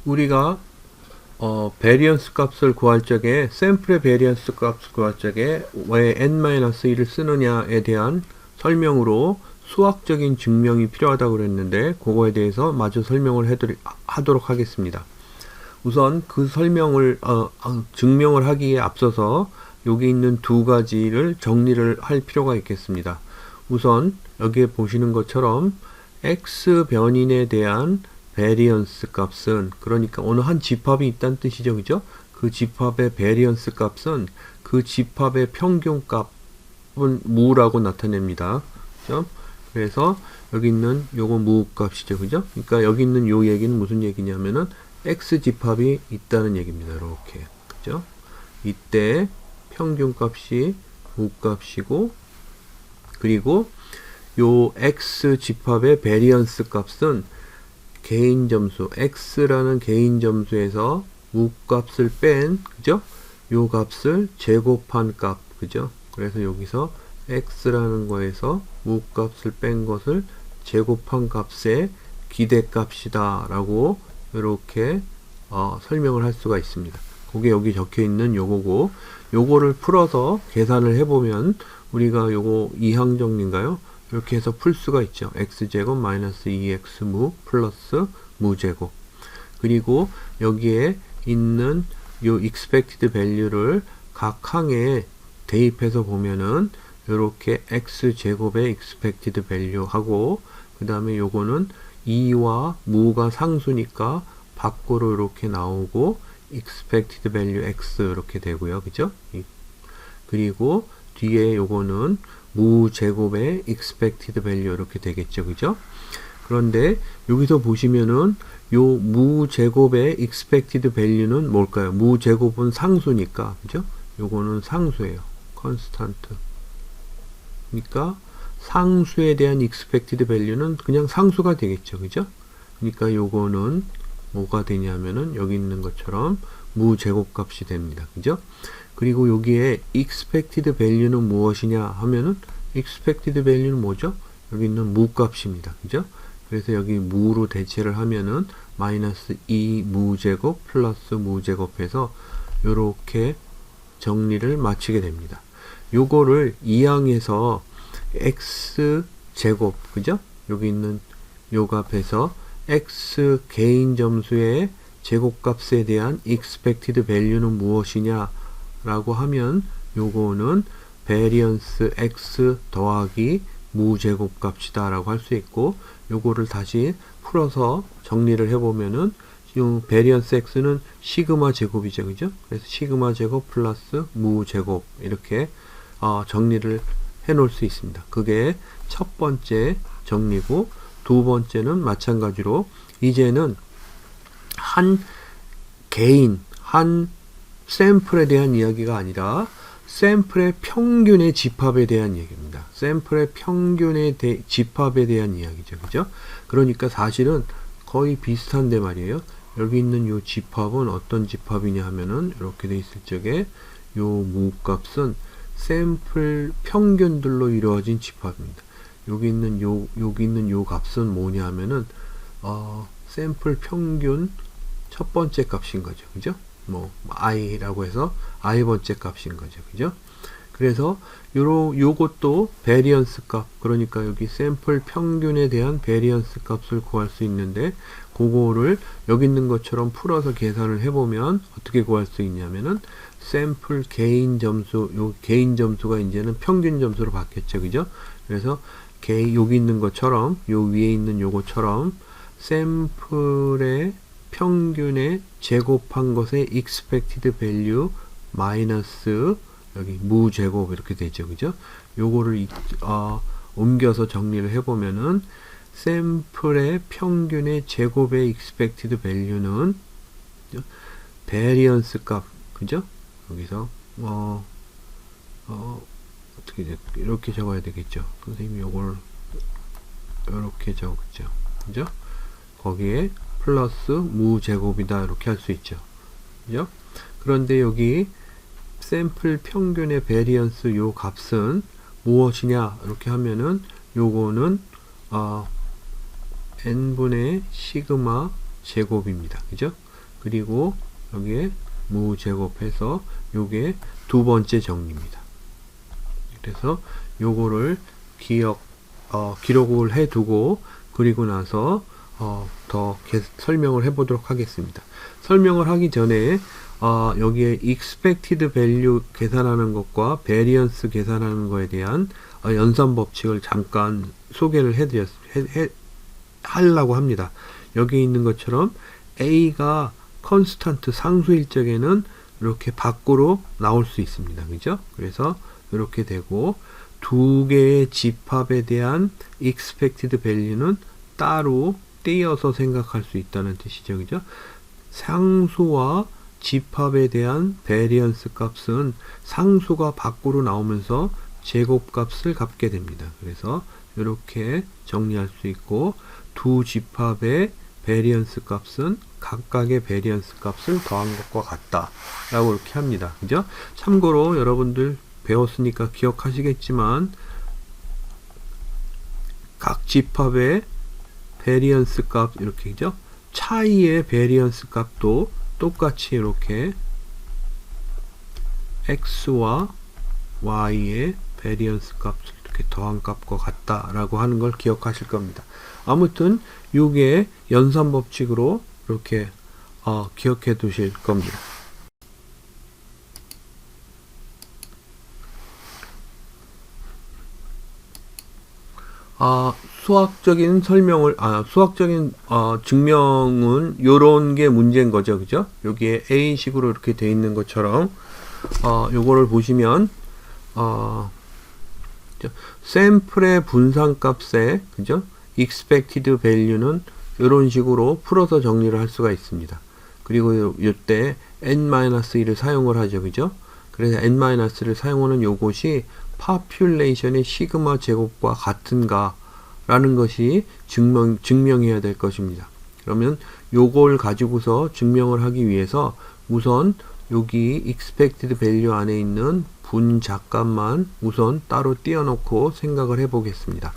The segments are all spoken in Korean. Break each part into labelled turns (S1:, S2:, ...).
S1: 우리가 베리언스 값을 구할 적에 샘플의 베리언스 값을 구할 적에 왜 n-1을 쓰느냐에 대한 설명으로 수학적인 증명이 필요하다고 그랬는데 그거에 대해서 마저 설명을 하도록 하겠습니다. 우선 그 설명을 증명을 하기에 앞서서 여기 있는 두 가지를 정리를 할 필요가 있겠습니다. 우선 여기에 보시는 것처럼 x 변인에 대한 베리언스 값은, 그러니까 어느 한 집합이 있다는 뜻이죠, 그죠? 그 집합의 베리언스 값은 그 집합의 평균 값은 무라고 나타냅니다. 그죠? 그래서 여기 있는 요거 무 값이죠, 그죠? 그러니까 여기 있는 요 얘기는 무슨 얘기냐면은 x 집합이 있다는 얘기입니다. 이렇게, 그죠? 이때 평균 값이 무 값이고, 그리고 요 x 집합의 베리언스 값은 개인 점수 x라는 개인 점수에서 무 값을 뺀, 그죠? 요 값을 제곱한 값, 그죠? 그래서 여기서 x라는 거에서 무 값을 뺀 것을 제곱한 값의 기대값이다 라고 이렇게 설명을 할 수가 있습니다. 그게 여기 적혀 있는 요거고, 요거를 풀어서 계산을 해보면 우리가 요거 이항정리인가요? 이렇게 해서 풀 수가 있죠. x제곱 마이너스 2x 무 플러스 무제곱. 그리고 여기에 있는 요 expected value를 각 항에 대입해서 보면은 이렇게 x제곱의 expected value 하고, 그 다음에 요거는 2와 무가 상수니까 밖으로 이렇게 나오고 expected value x 이렇게 되고요. 그죠? 그리고 뒤에 요거는 무 제곱의 expected value 이렇게 되겠죠. 그죠? 그런데 여기서 보시면은 요 무 제곱의 expected value는 뭘까요? 무 제곱은 상수니까, 그죠? 요거는 상수예요. constant. 그러니까 상수에 대한 expected value는 그냥 상수가 되겠죠. 그죠? 그러니까 요거는 뭐가 되냐면은 여기 있는 것처럼 무 제곱값이 됩니다. 그죠? 그리고 여기에 expected value는 무엇이냐 하면은 expected value는 뭐죠? 여기 있는 무 값입니다. 그죠? 그래서 여기 무로 대체를 하면은 마이너스 2 무제곱 플러스 무제곱해서 요렇게 정리를 마치게 됩니다. 요거를 이항에서 x 제곱, 그죠? 여기 있는 요 값에서 x 개인 점수의 제곱값에 대한 expected value는 무엇이냐 라고 하면 요거는 베리언스 x 더하기 무제곱값이다 라고 할 수 있고, 요거를 다시 풀어서 정리를 해보면은 요 베리언스 x는 시그마 제곱이죠, 그죠? 그래서 시그마 제곱 플러스 무제곱 이렇게 정리를 해 놓을 수 있습니다. 그게 첫 번째 정리고, 두 번째는 마찬가지로 이제는 한 개인, 한 샘플에 대한 이야기가 아니라 샘플의 평균의 집합에 대한 얘기입니다. 샘플의 평균의 집합에 대한 이야기죠. 그죠? 그러니까 사실은 거의 비슷한데 말이에요. 여기 있는 요 집합은 어떤 집합이냐 하면은 이렇게 돼 있을 적에 요 무 값은 샘플 평균들로 이루어진 집합입니다. 여기 있는 요 값은 뭐냐 하면은 샘플 평균 첫 번째 값인 거죠. 그죠? 뭐 i라고 해서 i 번째 값인 거죠. 그죠? 그래서 요것도 베리언스 값, 그러니까 여기 샘플 평균에 대한 베리언스 값을 구할 수 있는데, 그거를 여기 있는 것처럼 풀어서 계산을 해보면 어떻게 구할 수 있냐면은 샘플 개인 점수, 요 개인 점수가 이제는 평균 점수로 바뀌었죠. 그죠? 그래서 여기 있는 것처럼 요 위에 있는 요거처럼 샘플의 평균에 제곱한 것의 expected value 마이너스 여기 무 제곱 이렇게 되죠. 그죠? 요거를 옮겨서 정리를 해보면은 샘플의 평균의 제곱의 expected value는 베리언스 값, 그죠? 여기서 어떻게 이렇게 적어야 되겠죠. 선생님이 요걸 이렇게 적었죠. 그죠? 거기에 플러스 무 제곱이다 이렇게 할 수 있죠. 그죠? 그런데 여기 샘플 평균의 베리언스 요 값은 무엇이냐 이렇게 하면은 요거는 n분의 시그마 제곱입니다. 그죠? 그리고 여기에 무제곱해서 요게 두 번째 정리입니다. 그래서 요거를 기록을 해두고 그리고 나서 더 설명을 해보도록 하겠습니다. 설명을 하기 전에 여기에 expected value 계산하는 것과 variance 계산하는 것에 대한 연산 법칙을 잠깐 소개를 하려고 합니다. 여기 있는 것처럼 A가 컨스탄트 상수일 적에는 이렇게 밖으로 나올 수 있습니다. 그죠? 그래서 이렇게 되고 두 개의 집합에 대한 expected value는 따로 떼어서 생각할 수 있다는 뜻이죠. 그죠? 상수와 집합에 대한 variance 값은 상수가 밖으로 나오면서 제곱값을 갚게 됩니다. 그래서 이렇게 정리할 수 있고 두 집합의 variance 값은 각각의 variance 값을 더한 것과 같다 라고 이렇게 합니다. 그죠? 참고로 여러분들 배웠으니까 기억하시겠지만 각 집합의 variance 값 이렇게 죠 차이의 variance 값도 똑같이 이렇게 x와 y의 variance 값을 이렇게 더한 값과 같다라고 하는 걸 기억하실 겁니다. 아무튼 이게 연산 법칙으로 이렇게 기억해 두실 겁니다. 수학적인 증명은 요런 게 문제인 거죠. 그죠? 여기에 A식으로 이렇게 돼 있는 것처럼, 요거를 보시면, 샘플의 분산값에, 그죠? expected value는 이런 식으로 풀어서 정리를 할 수가 있습니다. 그리고 이때 n-1을 사용을 하죠. 그죠? 그래서 n-를 사용하는 요것이 population의 시그마 제곱과 같은가 라는 것이 증명해야 될 것입니다. 그러면 요걸 가지고서 증명을 하기 위해서 우선 여기 expected value 안에 있는 분자값만 우선 따로 띄워놓고 생각을 해 보겠습니다.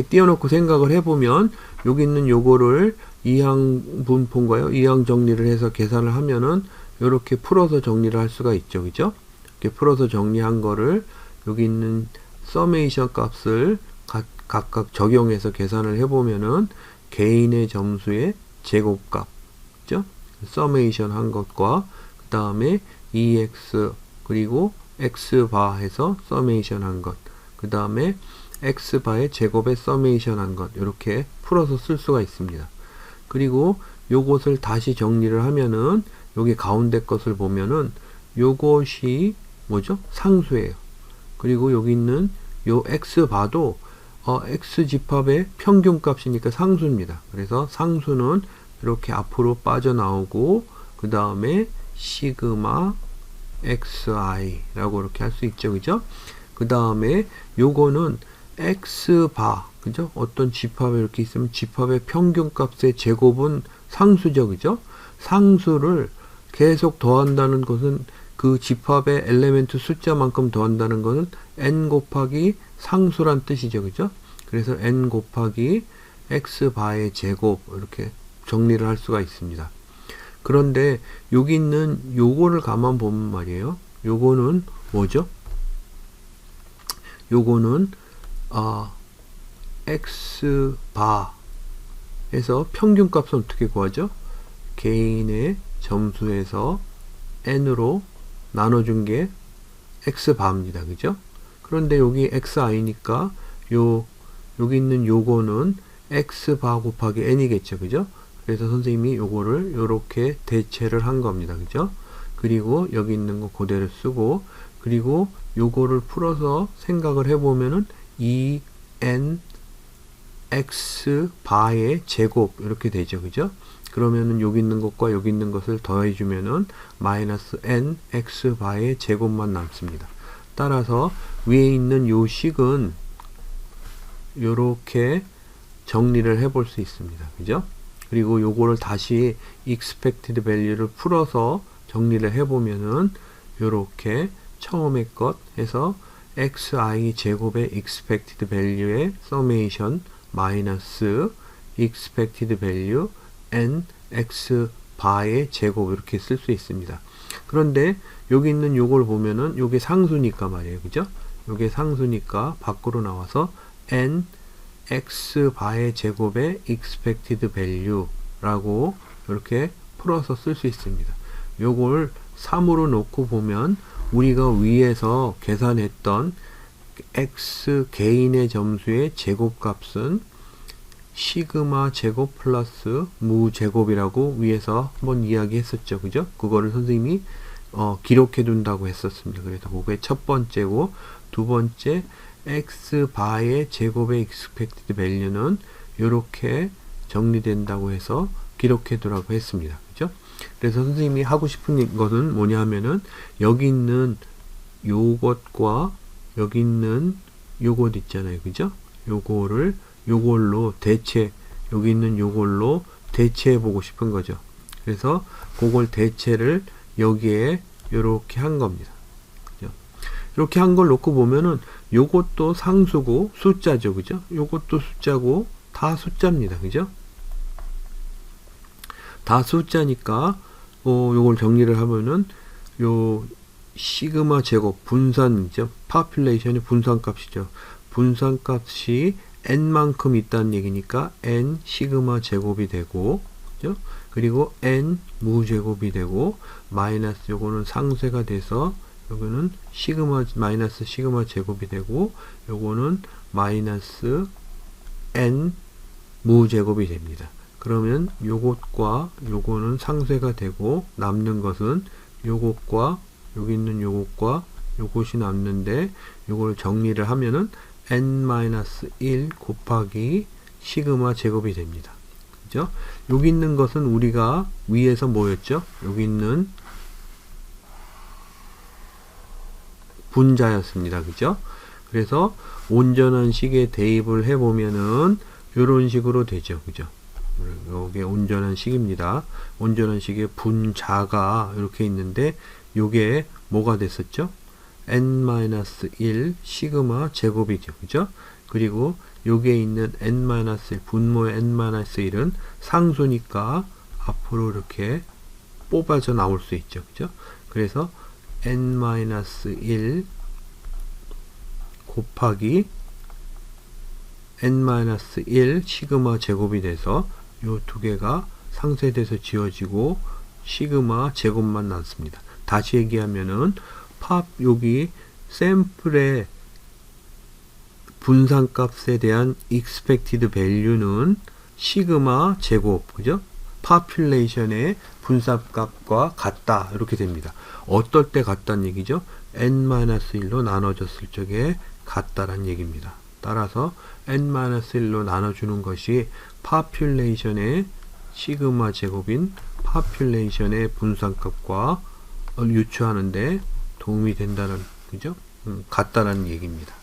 S1: 띄워놓고 생각을 해보면 여기 있는 요거를 이항 분포인가요? 이항 정리를 해서 계산을 하면은 이렇게 풀어서 정리를 할 수가 있죠. 그죠? 이렇게 풀어서 정리한 거를 여기 있는 서메이션 값을 각각 적용해서 계산을 해보면은 개인의 점수의 제곱값, 그죠? 서메이션 한 것과 그 다음에 EX 그리고 X바 해서 서메이션 한 것, 그 다음에 X바의 제곱의 서메이션 한 것, 이렇게 풀어서 쓸 수가 있습니다. 그리고 요것을 다시 정리를 하면은 여기 가운데 것을 보면은 요것이 뭐죠? 상수예요. 그리고 여기 있는 요 X바도 X 집합의 평균 값이니까 상수입니다. 그래서 상수는 이렇게 앞으로 빠져나오고 그 다음에 시그마 xi 라고 이렇게 할 수 있죠. 그죠? 그 다음에 요거는 x바, 그죠? 어떤 집합에 이렇게 있으면 집합의 평균 값의 제곱은 상수죠. 그죠? 상수를 계속 더한다는 것은 그 집합의 엘리멘트 숫자만큼 더한다는 것은 n 곱하기 상수란 뜻이죠. 그죠? 그래서 n 곱하기 x바의 제곱 이렇게 정리를 할 수가 있습니다. 그런데 여기 있는 요거를 가만 보면 말이에요. 요거는 뭐죠? 요거는 x바에서 평균 값은 어떻게 구하죠? 개인의 점수에서 n으로 나눠준 게 x바입니다. 그죠? 그런데 여기 xi니까 여기 있는 요거는 x바 곱하기 n이겠죠. 그죠? 그래서 선생님이 요거를 요렇게 대체를 한 겁니다. 그죠? 그리고 여기 있는 거 그대로 쓰고, 그리고 요거를 풀어서 생각을 해보면은 2n x 바의 제곱 이렇게 되죠. 그죠? 그러면은 여기 있는 것과 여기 있는 것을 더해주면은 마이너스 n x 바의 제곱만 남습니다. 따라서 위에 있는 요 식은 요렇게 정리를 해 볼 수 있습니다. 그죠? 그리고 요거를 다시 expected value를 풀어서 정리를 해보면은 요렇게 처음에 것 해서 xi 제곱의 expected value의 summation 마이너스 expected value n x 바의 제곱 이렇게 쓸 수 있습니다. 그런데 여기 있는 요걸 보면은 요게 상수니까 말이에요. 그죠? 요게 상수니까 밖으로 나와서 n x 바의 제곱의 expected value라고 이렇게 풀어서 쓸 수 있습니다. 요걸 3으로 놓고 보면 우리가 위에서 계산했던 x 개인의 점수의 제곱값은 시그마 제곱 플러스 무 제곱이라고 위에서 한번 이야기했었죠. 그죠? 그거를 선생님이 기록해 둔다고 했었습니다. 그래서 그게 첫 번째고, 두 번째 x 바의 제곱의 expected value는 이렇게 정리된다고 해서 기록해 두라고 했습니다. 그죠? 그래서 선생님이 하고 싶은 것은 뭐냐 하면은 여기 있는 요것과 여기 있는 요것 있잖아요. 그죠? 요걸로 여기 있는 요걸로 대체해 보고 싶은 거죠. 그래서 그걸 대체를 여기에 이렇게 한 겁니다. 그죠? 이렇게 한 걸 놓고 보면은 요것도 상수고 숫자죠. 그죠? 요것도 숫자고 다 숫자입니다. 그죠? 다 숫자니까 요걸 정리를 하면은 요 시그마 제곱 분산이죠. population의 분산값이죠. 분산값이 n만큼 있다는 얘기니까 n 시그마 제곱이 되고, 그죠? 그리고 n 무 제곱이 되고, 마이너스 요거는 상쇄가 돼서 요거는 시그마 마이너스 시그마 제곱이 되고, 요거는 마이너스 n 무 제곱이 됩니다. 그러면 요것과 요거는 상쇄가 되고 남는 것은 요것과 여기 있는 요것과 요것이 남는데, 요걸 정리를 하면은 n-1 곱하기 시그마 제곱이 됩니다. 그죠? 여기 있는 것은 우리가 위에서 뭐였죠? 여기 있는 분자였습니다. 그죠? 그래서 온전한 식에 대입을 해보면은 이런 식으로 되죠. 그죠? 요게 온전한 식입니다. 온전한 식의 분자가 이렇게 있는데 요게 뭐가 됐었죠? n-1 시그마 제곱이죠. 그죠? 그리고 요게 있는 n-1 분모의 n-1은 상수니까 앞으로 이렇게 뽑아져 나올 수 있죠. 그죠? 그래서 n-1 곱하기 n-1 시그마 제곱이 돼서 요 두 개가 상쇄돼서 지워지고 시그마 제곱만 남습니다. 다시 얘기하면은 여기 샘플의 분산값에 대한 expected value는 시그마 제곱, 그죠? population의 분산값과 같다, 이렇게 됩니다. 어떨 때 같다는 얘기죠? n-1로 나눠졌을 적에 같다란 얘기입니다. 따라서 n-1로 나눠주는 것이 population의 시그마 제곱인 population의 분산값과 유추하는데 도움이 된다는, 그죠? 같다라는 얘기입니다.